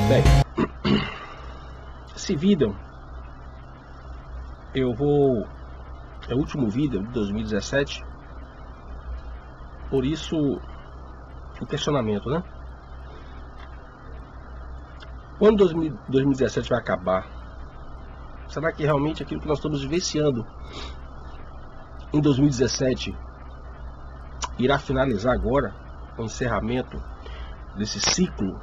Bem, esse vídeo é o último vídeo de 2017, por isso o questionamento, né? Quando 2017 vai acabar? Será que realmente aquilo que nós estamos vivenciando em 2017 irá finalizar agora, o encerramento desse ciclo?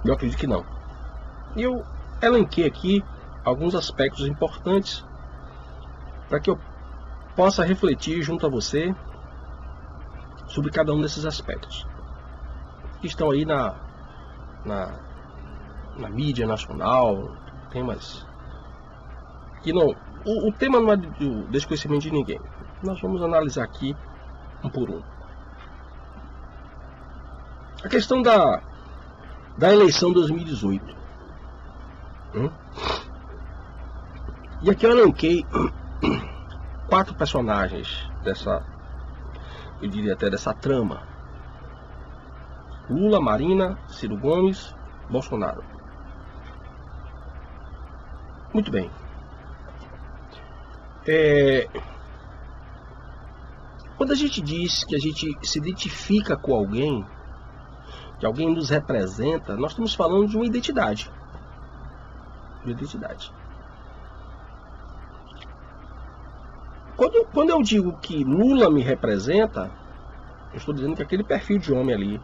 Eu acredito que não. E eu elenquei aqui alguns aspectos importantes para que eu possa refletir junto a você sobre cada um desses aspectos que estão aí na mídia nacional, temas que não... O tema não é do desconhecimento de ninguém. Nós vamos analisar aqui um por um. A questão da eleição 2018. E aqui eu elenquei 4 personagens dessa, eu diria até dessa trama: Lula, Marina, Ciro Gomes, Bolsonaro. Muito bem. Quando a gente diz que a gente se identifica com alguém, que alguém nos representa, nós estamos falando de uma identidade. Quando eu digo que Lula me representa, eu estou dizendo que aquele perfil de homem ali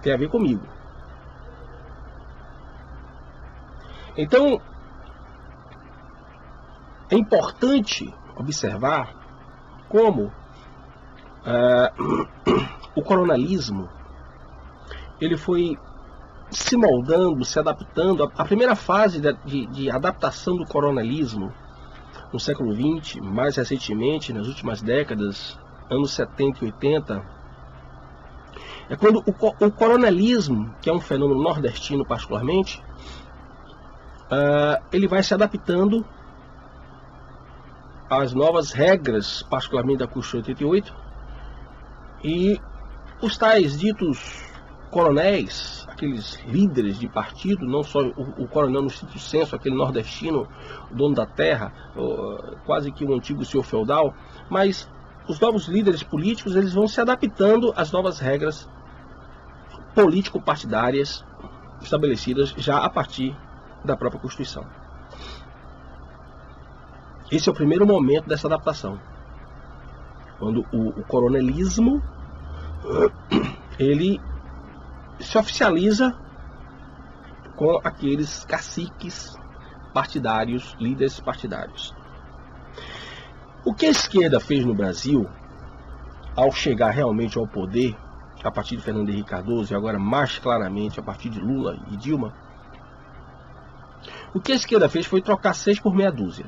tem a ver comigo. Então, é importante observar como o coronelismo ele foi se moldando, se adaptando. A primeira fase de adaptação do coronelismo no século XX, mais recentemente, nas últimas décadas, anos 70 e 80, é quando o coronelismo, que é um fenômeno nordestino particularmente, ele vai se adaptando às novas regras, particularmente da Constituição de 88, e os tais ditos coronéis, aqueles líderes de partido, não só o coronel no estrito senso, aquele nordestino, dono da terra, quase que um antigo senhor feudal, mas os novos líderes políticos, eles vão se adaptando às novas regras político-partidárias estabelecidas já a partir da própria Constituição. Esse é o primeiro momento dessa adaptação, quando o coronelismo ele se oficializa com aqueles caciques partidários, líderes partidários. O que a esquerda fez no Brasil, ao chegar realmente ao poder, a partir de Fernando Henrique Cardoso e agora mais claramente a partir de Lula e Dilma, o que a esquerda fez foi trocar 6 por meia dúzia.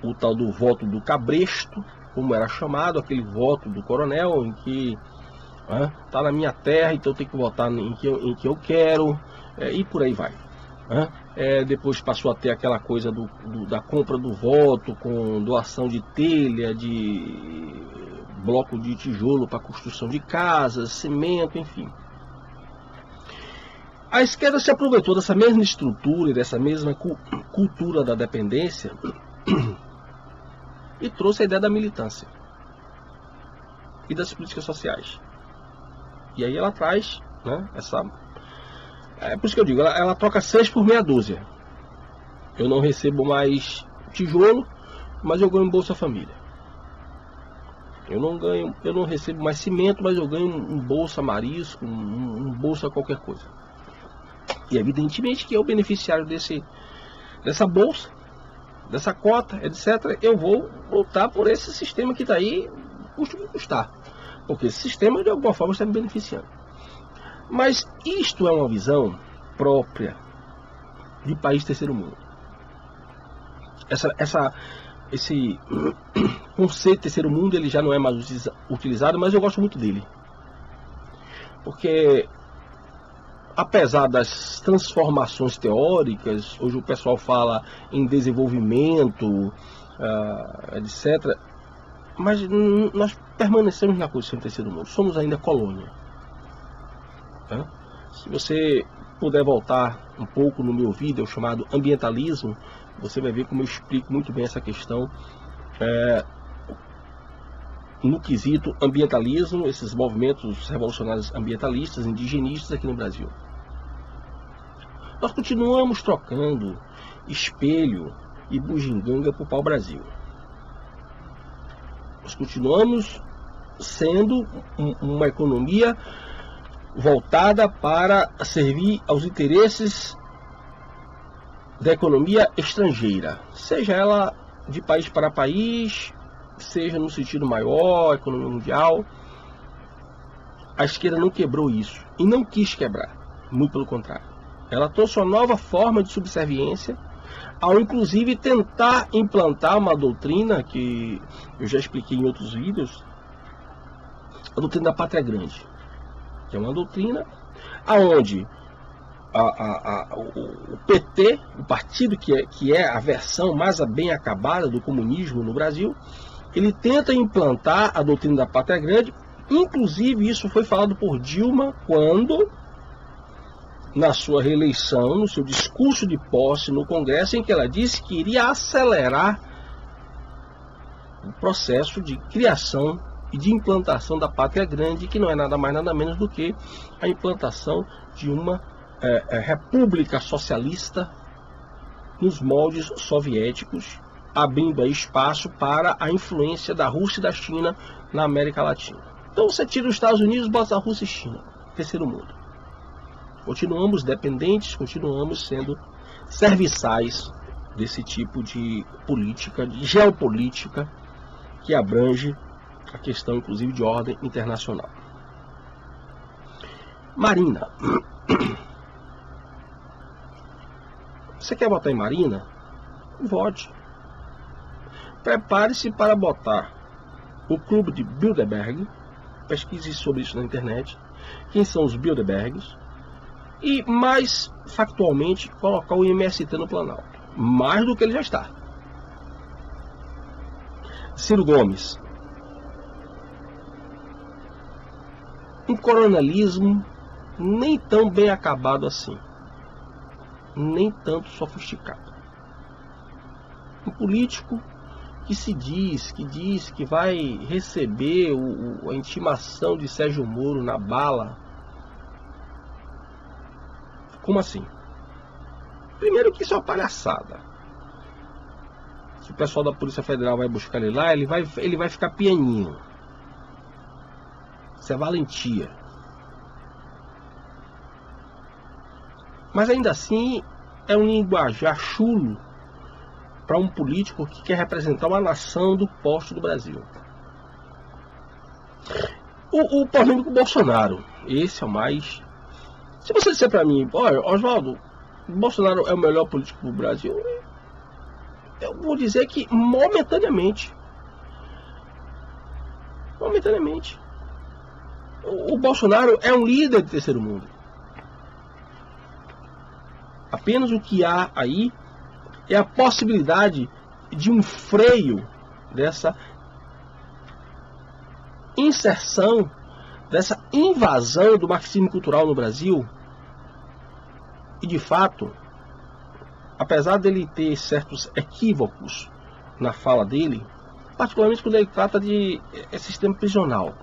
O tal do voto do cabresto, como era chamado, aquele voto do coronel em que está na minha terra, então eu tenho que votar em que eu quero, e por aí vai. Depois passou a ter aquela coisa da compra do voto, com doação de telha, de bloco de tijolo para construção de casas, cimento, enfim. A esquerda se aproveitou dessa mesma estrutura e dessa mesma cultura da dependência e trouxe a ideia da militância e das políticas sociais. E aí ela traz, é por isso que eu digo, ela troca 6 por meia dúzia. Eu não recebo mais tijolo, mas eu ganho Bolsa Família. Eu não recebo mais cimento, mas eu ganho um Bolsa Marisco, um Bolsa qualquer coisa. E evidentemente que eu, beneficiário dessa bolsa, dessa cota, etc., eu vou lutar por esse sistema que está aí, custe o que custar. Porque esse sistema, de alguma forma, está me beneficiando. Mas isto é uma visão própria de país terceiro mundo. Esse conceito de terceiro mundo, ele já não é mais utilizado, mas eu gosto muito dele. Porque apesar das transformações teóricas, hoje o pessoal fala em desenvolvimento, etc., Mas nós permanecemos na condição de terceiro mundo, somos ainda colônia. Tá? Se você puder voltar um pouco no meu vídeo chamado Ambientalismo, você vai ver como eu explico muito bem essa questão no quesito ambientalismo, esses movimentos revolucionários ambientalistas, indigenistas aqui no Brasil. Nós continuamos trocando espelho e bugiganga para o pau-brasil. Nós continuamos sendo uma economia voltada para servir aos interesses da economia estrangeira, seja ela de país para país, seja no sentido maior, economia mundial. A esquerda não quebrou isso e não quis quebrar, muito pelo contrário. Ela trouxe uma nova forma de subserviência, ao inclusive tentar implantar uma doutrina que eu já expliquei em outros vídeos, a doutrina da pátria grande, que é uma doutrina aonde o PT, o partido que é a versão mais bem acabada do comunismo no Brasil, ele tenta implantar a doutrina da pátria grande. Inclusive isso foi falado por Dilma quando, na sua reeleição, no seu discurso de posse no Congresso, em que ela disse que iria acelerar o processo de criação e de implantação da pátria grande, que não é nada mais nada menos do que a implantação de uma república socialista nos moldes soviéticos, abrindo aí espaço para a influência da Rússia e da China na América Latina. Então você tira os Estados Unidos, bota a Rússia e China, terceiro mundo. Continuamos dependentes, continuamos sendo serviçais desse tipo de política, de geopolítica, que abrange a questão, inclusive, de ordem internacional. Marina. Você quer votar em Marina? Vote. Prepare-se para botar o clube de Bilderberg, pesquise sobre isso na internet, quem são os Bilderbergs, e mais factualmente colocar o MST no Planalto, mais do que ele já está. Ciro Gomes, um coronelismo nem tão bem acabado assim, nem tanto sofisticado. Um político que diz que vai receber a intimação de Sérgio Moro na bala. Como assim? Primeiro que isso é uma palhaçada. Se o pessoal da Polícia Federal vai buscar ele lá, ele vai ficar pianinho. Isso é valentia. Mas ainda assim é um linguajar chulo para um político que quer representar uma nação do posto do Brasil. O polêmico Bolsonaro, esse é o mais... Se você disser para mim, olha, Oswaldo, Bolsonaro é o melhor político do Brasil, eu vou dizer que momentaneamente. O Bolsonaro é um líder de terceiro mundo. Apenas o que há aí é a possibilidade de um freio dessa inserção, dessa invasão do marxismo cultural no Brasil. E de fato, apesar dele ter certos equívocos na fala dele, particularmente quando ele trata de sistema prisional,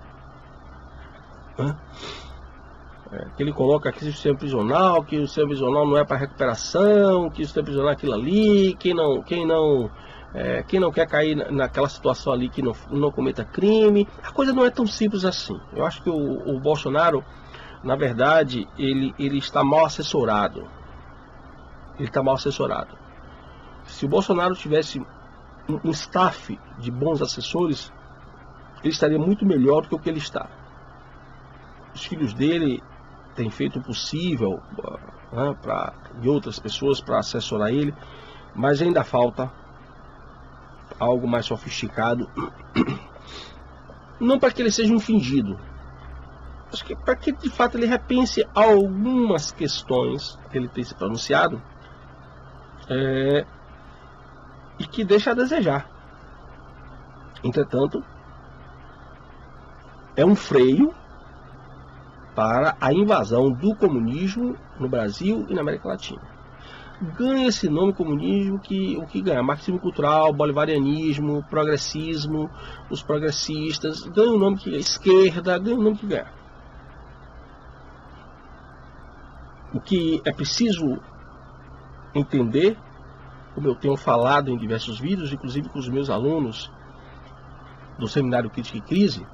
que ele coloca aqui o sistema prisional, que o sistema prisional não é para recuperação, que o sistema prisional é aquilo ali, quem não quer cair naquela situação ali que não cometa crime. A coisa não é tão simples assim. Eu acho que o Bolsonaro, na verdade, ele está mal assessorado. Ele está mal assessorado. Se o Bolsonaro tivesse um staff de bons assessores, ele estaria muito melhor do que o que ele está. Os filhos dele têm feito o possível de outras pessoas para assessorar ele, mas ainda falta algo mais sofisticado. Não para que ele seja um fingido, acho que para que de fato ele repense algumas questões que ele tem se pronunciado e que deixa a desejar. Entretanto, é um freio para a invasão do comunismo no Brasil e na América Latina. Ganha esse nome comunismo o que ganha? Marxismo cultural, bolivarianismo, progressismo, os progressistas, ganha o nome que esquerda, ganha o nome que ganha. O que é preciso entender, como eu tenho falado em diversos vídeos, inclusive com os meus alunos do Seminário Crítica e Crise,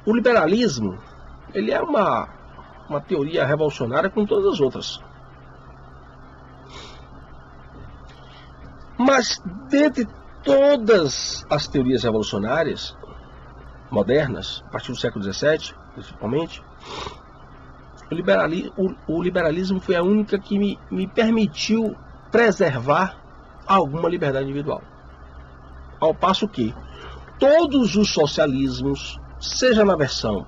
o liberalismo, ele é uma teoria revolucionária como todas as outras. Mas, dentre todas as teorias revolucionárias modernas, a partir do século XVII, principalmente, o liberalismo foi a única que me permitiu preservar alguma liberdade individual. Ao passo que todos os socialismos, seja na versão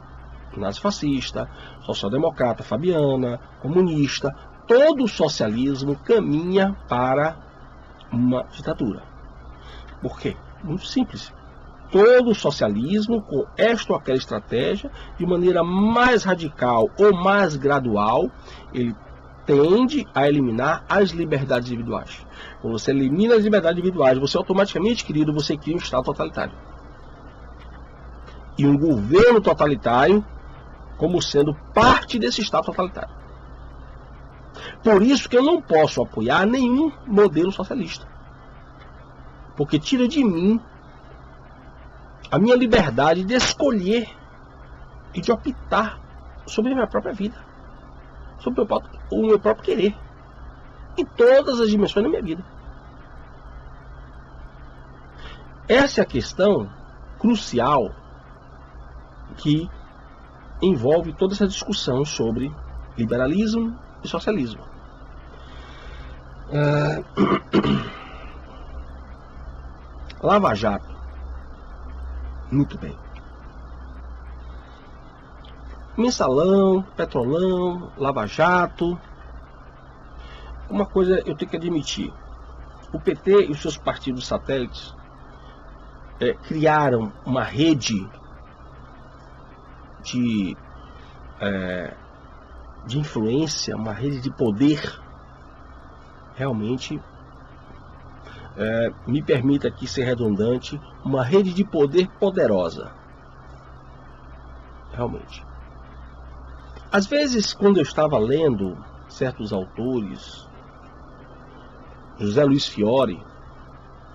nazifascista, social-democrata, fabiana, comunista, todo o socialismo caminha para uma ditadura. Por quê? Muito simples. Todo o socialismo, com esta ou aquela estratégia, de maneira mais radical ou mais gradual, ele tende a eliminar as liberdades individuais. Quando você elimina as liberdades individuais, você automaticamente, querido, você cria um Estado totalitário. E um governo totalitário como sendo parte desse Estado totalitário. Por isso que eu não posso apoiar nenhum modelo socialista. Porque tira de mim a minha liberdade de escolher e de optar sobre a minha própria vida, sobre o meu próprio querer, em todas as dimensões da minha vida. Essa é a questão crucial que envolve toda essa discussão sobre liberalismo e socialismo. Lava Jato. Muito bem. Mensalão, Petrolão, Lava Jato. Uma coisa eu tenho que admitir. O PT e os seus partidos satélites criaram uma rede de influência, uma rede de poder, realmente, me permita aqui ser redundante, uma rede de poder poderosa, realmente. Às vezes, quando eu estava lendo certos autores, José Luiz Fiore,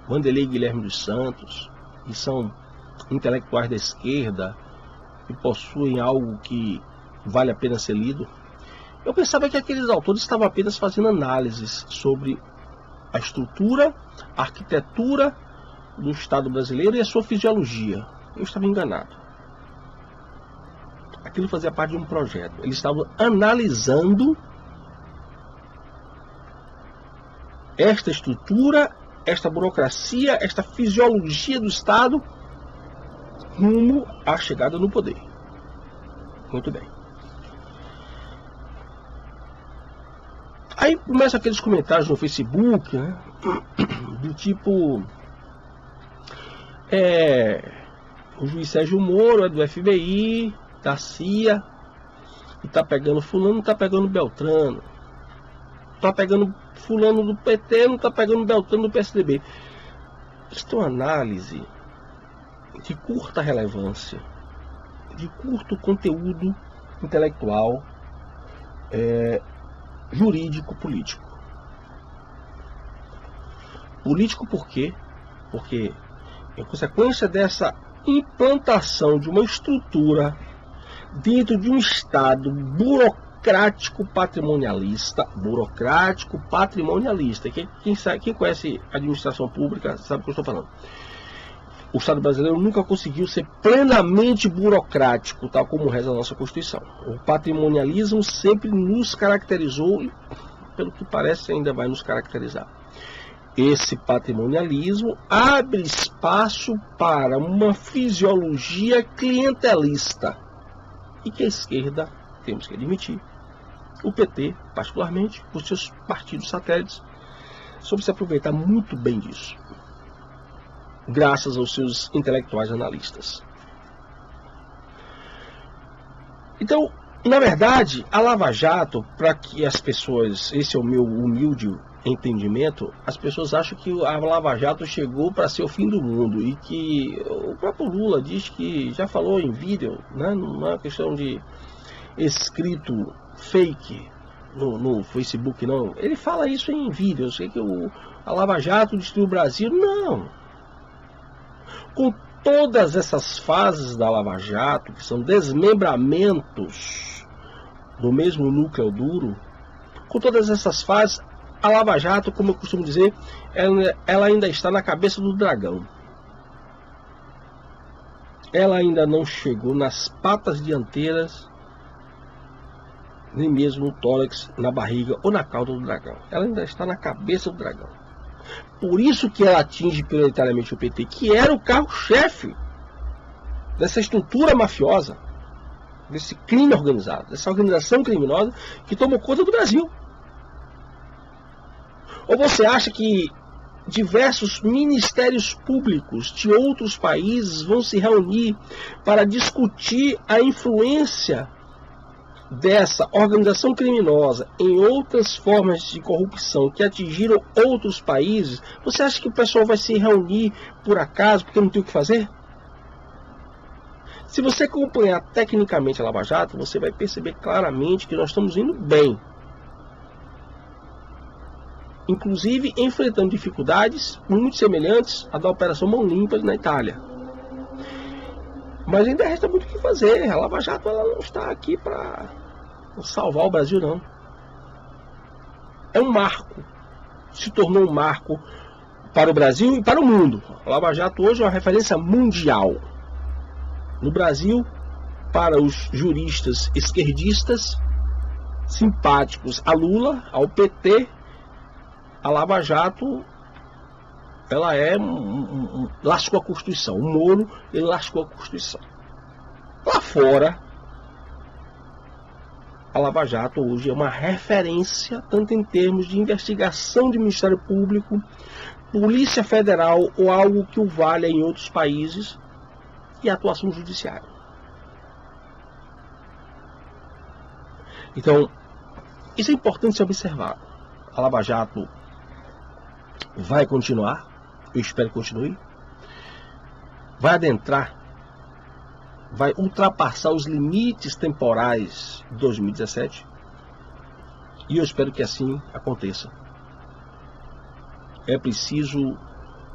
Wanderlei Guilherme dos Santos, que são intelectuais da esquerda, que possuem algo que vale a pena ser lido, eu pensava que aqueles autores estavam apenas fazendo análises sobre a estrutura, a arquitetura do Estado brasileiro e a sua fisiologia. Eu estava enganado. Aquilo fazia parte de um projeto. Eles estavam analisando esta estrutura, esta burocracia, esta fisiologia do Estado rumo à chegada no poder. Muito bem. Aí começam aqueles comentários no Facebook, né? Do tipo, o juiz Sérgio Moro é do FBI, da CIA, e tá pegando fulano, não tá pegando Beltrano. Tá pegando fulano do PT, não tá pegando Beltrano do PSDB. Isso é uma análise de curta relevância, de curto conteúdo intelectual, jurídico, político. Político por quê? Porque em consequência dessa implantação de uma estrutura dentro de um Estado burocrático patrimonialista, quem conhece administração pública sabe o que eu estou falando. O Estado brasileiro nunca conseguiu ser plenamente burocrático, tal como reza a nossa Constituição. O patrimonialismo sempre nos caracterizou e, pelo que parece, ainda vai nos caracterizar. Esse patrimonialismo abre espaço para uma fisiologia clientelista e que a esquerda, temos que admitir, o PT, particularmente, os seus partidos satélites, soube se aproveitar muito bem disso, graças aos seus intelectuais analistas. Então, na verdade, a Lava Jato, para que as pessoas, esse é o meu humilde entendimento, as pessoas acham que a Lava Jato chegou para ser o fim do mundo, e que o próprio Lula diz que, já falou em vídeo, né, não é uma questão de escrito fake no Facebook, não. Ele fala isso em vídeo. Eu sei que a Lava Jato destruiu o Brasil. Não. Com todas essas fases da Lava Jato, que são desmembramentos do mesmo núcleo duro, com todas essas fases, a Lava Jato, como eu costumo dizer, ela ainda está na cabeça do dragão. Ela ainda não chegou nas patas dianteiras, nem mesmo no tórax, na barriga ou na cauda do dragão. Ela ainda está na cabeça do dragão. Por isso que ela atinge prioritariamente o PT, que era o carro-chefe dessa estrutura mafiosa, desse crime organizado, dessa organização criminosa que tomou conta do Brasil. Ou você acha que diversos ministérios públicos de outros países vão se reunir para discutir a influência dessa organização criminosa em outras formas de corrupção que atingiram outros países? Você acha que o pessoal vai se reunir por acaso porque não tem o que fazer? Se você acompanhar tecnicamente a Lava Jato, você vai perceber claramente que nós estamos indo bem, inclusive enfrentando dificuldades muito semelhantes à da Operação Mão Limpa na Itália. Mas ainda resta muito o que fazer. A Lava Jato, ela não está aqui para salvar o Brasil, não. É um marco. Se tornou um marco para o Brasil e para o mundo. A Lava Jato hoje é uma referência mundial. No Brasil, para os juristas esquerdistas, simpáticos a Lula, ao PT, a Lava Jato, ela lascou a Constituição. O Moro, ele lascou a Constituição. Lá fora, a Lava Jato hoje é uma referência, tanto em termos de investigação de Ministério Público, Polícia Federal ou algo que o valha em outros países, e atuação judiciária. Então, isso é importante ser observado. A Lava Jato vai continuar, eu espero que continue, vai adentrar, vai ultrapassar os limites temporais de 2017, e eu espero que assim aconteça. É preciso,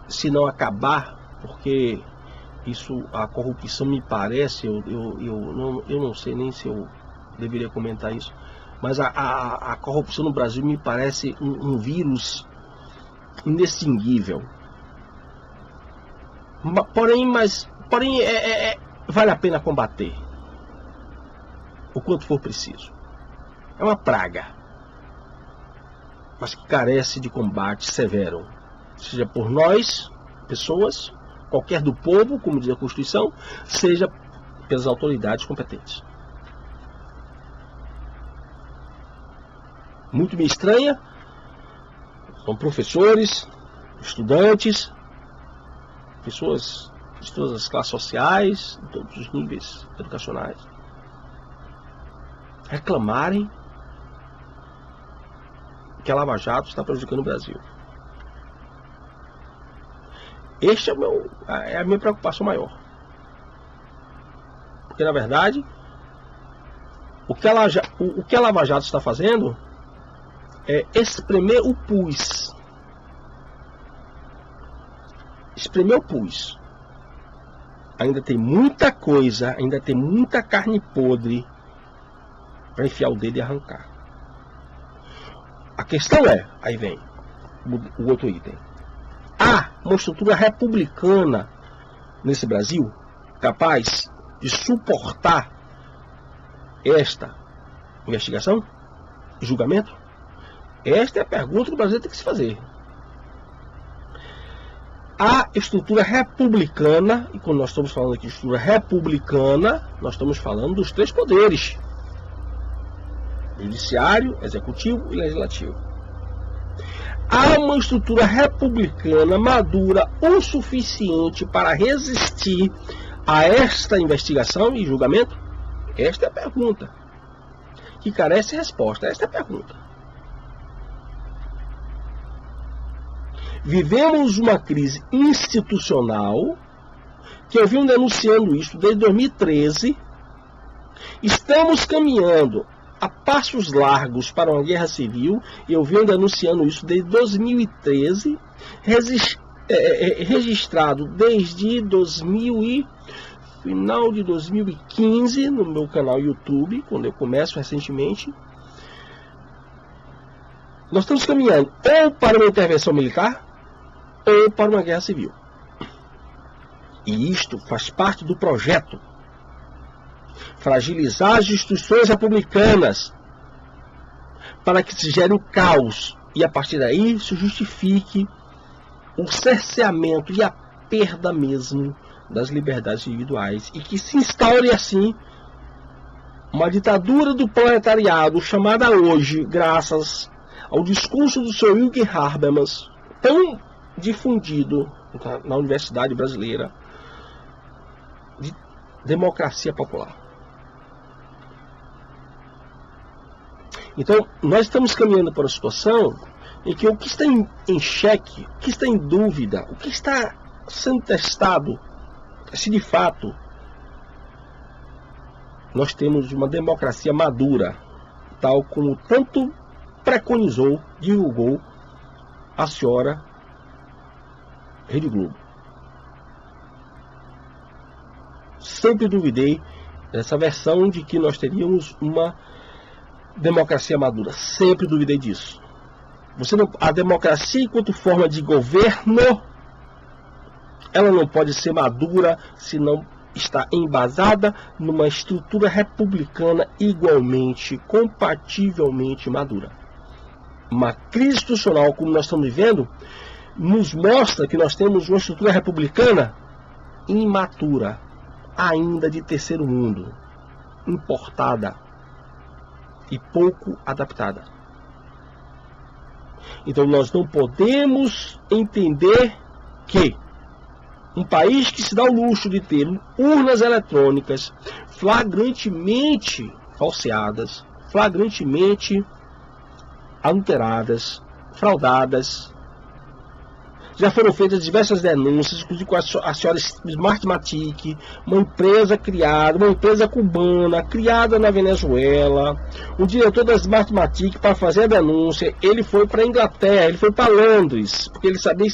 se não acabar, porque isso, a corrupção me parece, eu não sei nem se eu deveria comentar isso, mas a corrupção no Brasil me parece um vírus inextinguível. Porém vale a pena combater o quanto for preciso. É uma praga, mas que carece de combate severo, seja por nós, pessoas, qualquer do povo, como diz a Constituição, seja pelas autoridades competentes. Muito me estranha, são professores, estudantes, pessoas de todas as classes sociais, de todos os níveis educacionais, reclamarem que a Lava Jato está prejudicando o Brasil. Este é a minha preocupação maior. Porque, na verdade, o que a Lava Jato está fazendo é espremer o pus. Espremer o pus. Ainda tem muita coisa, ainda tem muita carne podre para enfiar o dedo e arrancar. A questão é, aí vem o outro item. Há uma estrutura republicana nesse Brasil capaz de suportar esta investigação, julgamento? Esta é a pergunta que o Brasil tem que se fazer. A estrutura republicana, e quando nós estamos falando aqui de estrutura republicana, nós estamos falando dos três poderes: judiciário, executivo e legislativo. há uma estrutura republicana madura o suficiente para resistir a esta investigação e julgamento? Esta é a pergunta que carece de resposta. Esta é a pergunta. Vivemos uma crise institucional, que eu venho denunciando isso desde 2013. Estamos caminhando a passos largos para uma guerra civil, e eu venho denunciando isso desde 2013, registrado desde final de 2015 no meu canal YouTube, quando eu começo recentemente. Nós estamos caminhando ou para uma intervenção militar ou para uma guerra civil. E isto faz parte do projeto: fragilizar as instituições republicanas para que se gere um caos e a partir daí se justifique o cerceamento e a perda mesmo das liberdades individuais, e que se instaure assim uma ditadura do proletariado, chamada hoje, graças ao discurso do Sr. Jürgen Habermas, tão difundido na universidade brasileira, de democracia popular. Então, nós estamos caminhando para uma situação em que o que está em xeque, o que está em dúvida, o que está sendo testado, se de fato nós temos uma democracia madura, tal como tanto preconizou, divulgou a senhora Rede Globo. Sempre duvidei dessa versão de que nós teríamos uma democracia madura. Sempre duvidei disso. A democracia, enquanto forma de governo, ela não pode ser madura se não está embasada numa estrutura republicana igualmente, compativelmente madura. Uma crise institucional como nós estamos vivendo nos mostra que nós temos uma estrutura republicana imatura, ainda de terceiro mundo, importada e pouco adaptada. Então nós não podemos entender que um país que se dá o luxo de ter urnas eletrônicas flagrantemente falseadas, flagrantemente adulteradas, fraudadas. Já foram feitas diversas denúncias, inclusive com a senhora Smartmatic, uma empresa cubana, criada na Venezuela. O diretor da Smartmatic, para fazer a denúncia, ele foi para a Inglaterra, ele foi para Londres, porque ele sabia que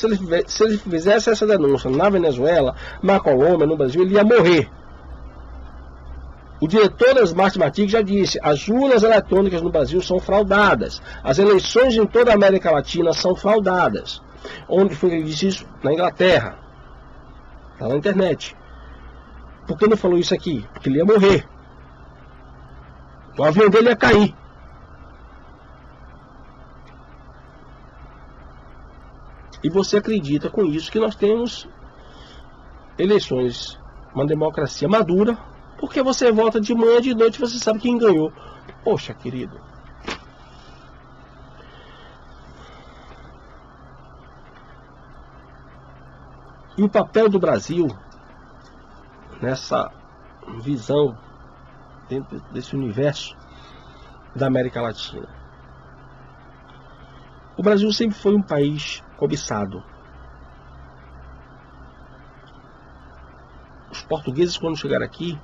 se ele fizesse essa denúncia na Venezuela, na Colômbia, no Brasil, ele ia morrer. O diretor da Smartmatic já disse: as urnas eletrônicas no Brasil são fraudadas, as eleições em toda a América Latina são fraudadas. Onde foi que ele disse isso? Na Inglaterra. Está na internet. Por que não falou isso aqui? Porque ele ia morrer. O avião dele ia cair. E você acredita com isso que nós temos eleições, uma democracia madura, porque você vota de manhã e de noite, você sabe quem ganhou. Poxa, querido. E o papel do Brasil nessa visão, dentro desse universo da América Latina? O Brasil sempre foi um país cobiçado. Os portugueses, quando chegaram aqui,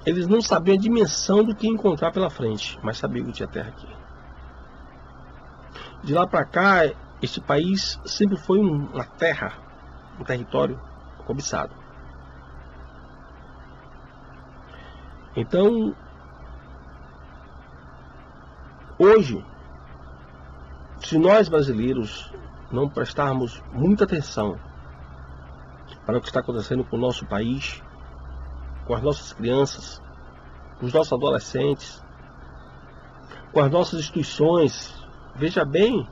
eles não sabiam a dimensão do que ia encontrar pela frente, mas sabiam que tinha terra aqui. De lá para cá, este país sempre foi uma terra, um território cobiçado. Então, hoje, se nós brasileiros não prestarmos muita atenção para o que está acontecendo com o nosso país, com as nossas crianças, com os nossos adolescentes, com as nossas instituições, veja bem,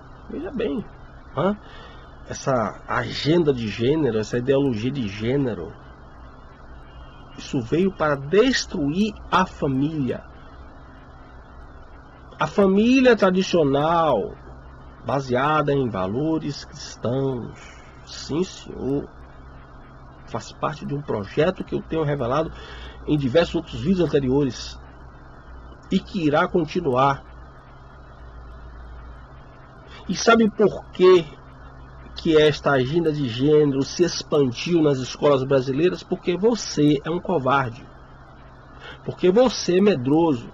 essa agenda de gênero, essa ideologia de gênero, isso veio para destruir a família. A família tradicional, baseada em valores cristãos. Sim, senhor. Faz parte de um projeto que eu tenho revelado em diversos outros vídeos anteriores e que irá continuar. E sabe por que esta agenda de gênero se expandiu nas escolas brasileiras? Porque você é um covarde. Porque você é medroso.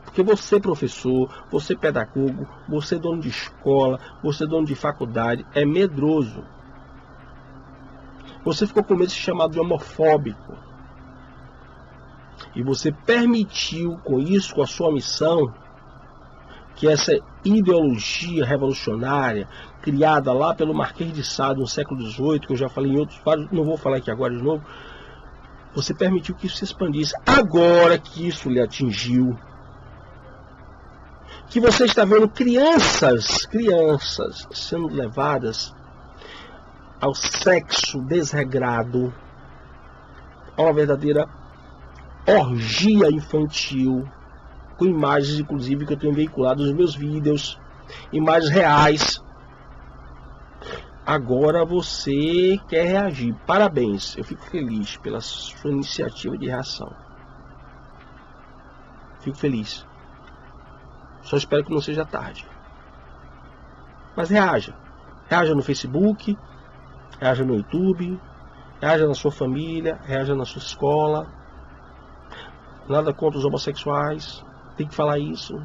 Porque você, professor, você pedagogo, você dono de escola, você dono de faculdade, é medroso. Você ficou com medo de ser chamado de homofóbico. E você permitiu com isso, com a sua missão, que essa ideologia revolucionária, criada lá pelo Marquês de Sade no século XVIII, que eu já falei em outros vários, não vou falar aqui agora de novo, você permitiu que isso se expandisse. Agora que isso lhe atingiu, que você está vendo crianças sendo levadas ao sexo desregrado, a uma verdadeira orgia infantil, com imagens, inclusive, que eu tenho veiculado nos meus vídeos, imagens reais. Agora você quer reagir. Parabéns, eu fico feliz pela sua iniciativa de reação. Fico feliz. Só espero que não seja tarde. Mas reaja. Reaja no Facebook, reaja no YouTube, reaja na sua família, reaja na sua escola. Nada contra os homossexuais. Tem que falar isso.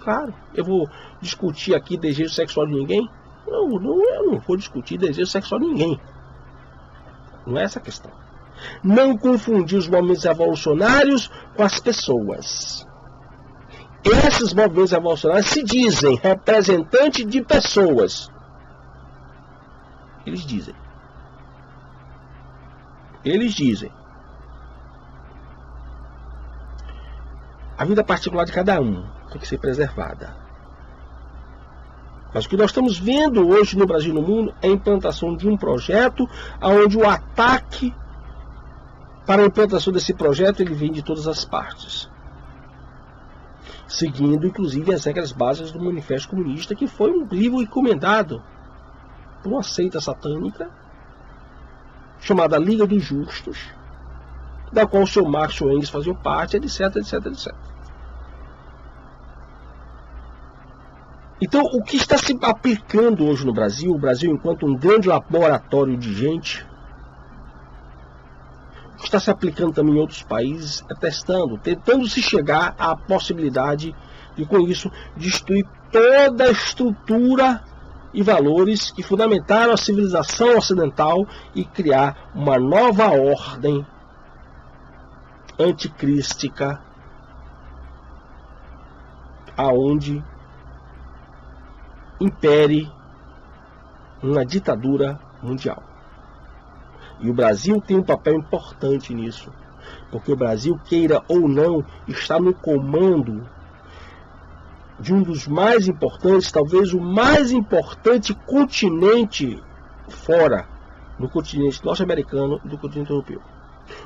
Claro, eu vou discutir aqui desejo sexual de ninguém? Não, eu não vou discutir desejo sexual de ninguém. Não é essa a questão. Não confundir os movimentos revolucionários com as pessoas. Esses movimentos revolucionários se dizem representantes de pessoas. Eles dizem. A vida particular de cada um tem que ser preservada. Mas o que nós estamos vendo hoje no Brasil e no mundo é a implantação de um projeto onde o ataque para a implantação desse projeto ele vem de todas as partes. Seguindo, inclusive, as regras básicas do Manifesto Comunista, que foi um livro encomendado por uma seita satânica chamada Liga dos Justos, da qual o seu Marx e o Engels faziam parte, etc, etc, etc. Então, o que está se aplicando hoje no Brasil, o Brasil enquanto um grande laboratório de gente, o que está se aplicando também em outros países, é tentando se chegar à possibilidade de, com isso, destruir toda a estrutura e valores que fundamentaram a civilização ocidental e criar uma nova ordem anticrística, aonde impere uma ditadura mundial. E o Brasil tem um papel importante nisso, porque o Brasil, queira ou não, está no comando de um dos mais importantes, talvez o mais importante continente fora do continente norte-americano e do continente europeu.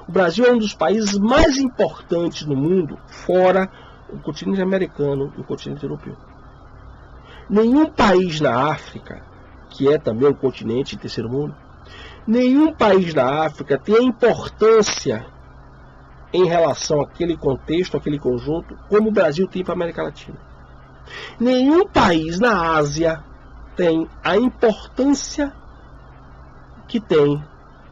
O Brasil é um dos países mais importantes no mundo, fora o continente americano e o continente europeu. Nenhum país na África, que é também um continente de terceiro mundo, nenhum país na África tem a importância em relação àquele contexto, àquele conjunto, como o Brasil tem para a América Latina. Nenhum país na Ásia tem a importância que tem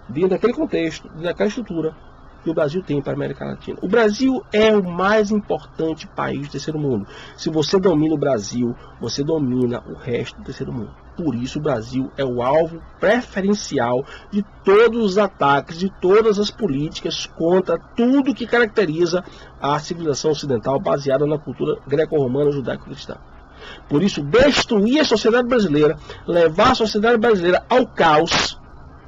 dentro daquele contexto, dentro daquela estrutura que o Brasil tem para a América Latina. O Brasil é o mais importante país do terceiro mundo. Se você domina o Brasil, você domina o resto do terceiro mundo. Por isso o Brasil é o alvo preferencial de todos os ataques, de todas as políticas contra tudo que caracteriza a civilização ocidental baseada na cultura greco-romana, judaico-cristã. Por isso, destruir a sociedade brasileira, levar a sociedade brasileira ao caos,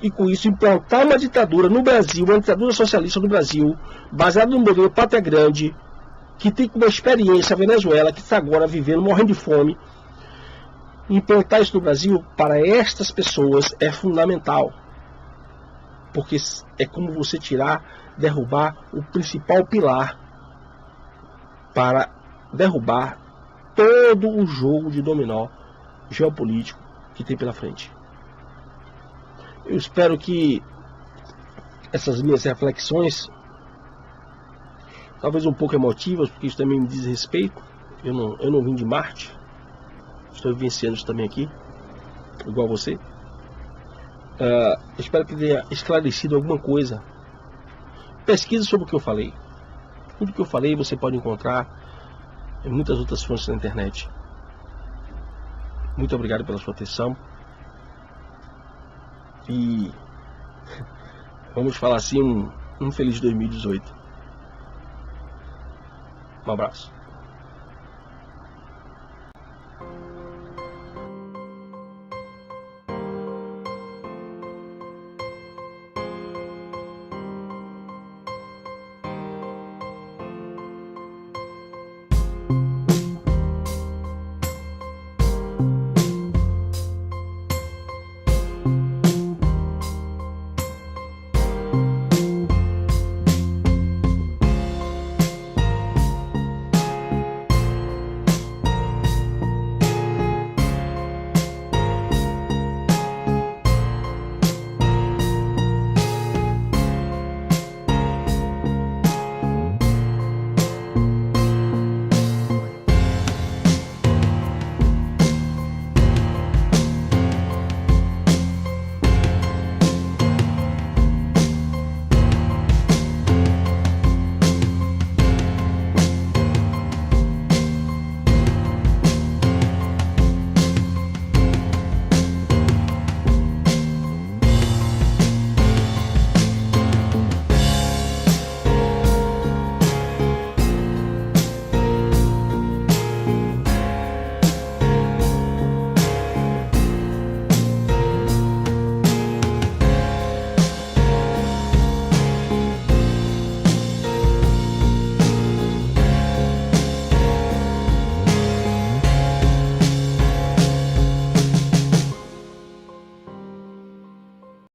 e com isso implantar uma ditadura no Brasil, uma ditadura socialista no Brasil, baseada no modelo Pátria Grande, que tem como experiência a Venezuela, que está agora vivendo, morrendo de fome. Implantar isso no Brasil, para estas pessoas, é fundamental. Porque é como você derrubar o principal pilar para derrubar todo o jogo de dominó geopolítico que tem pela frente. Eu espero que essas minhas reflexões, talvez um pouco emotivas, porque isso também me diz respeito, eu não vim de Marte, estou vivenciando isso também aqui, igual você. Espero que tenha esclarecido alguma coisa. Pesquise sobre o que eu falei. Tudo que eu falei você pode encontrar em muitas outras fontes na internet. Muito obrigado pela sua atenção. E vamos falar assim, um feliz 2018. Um abraço.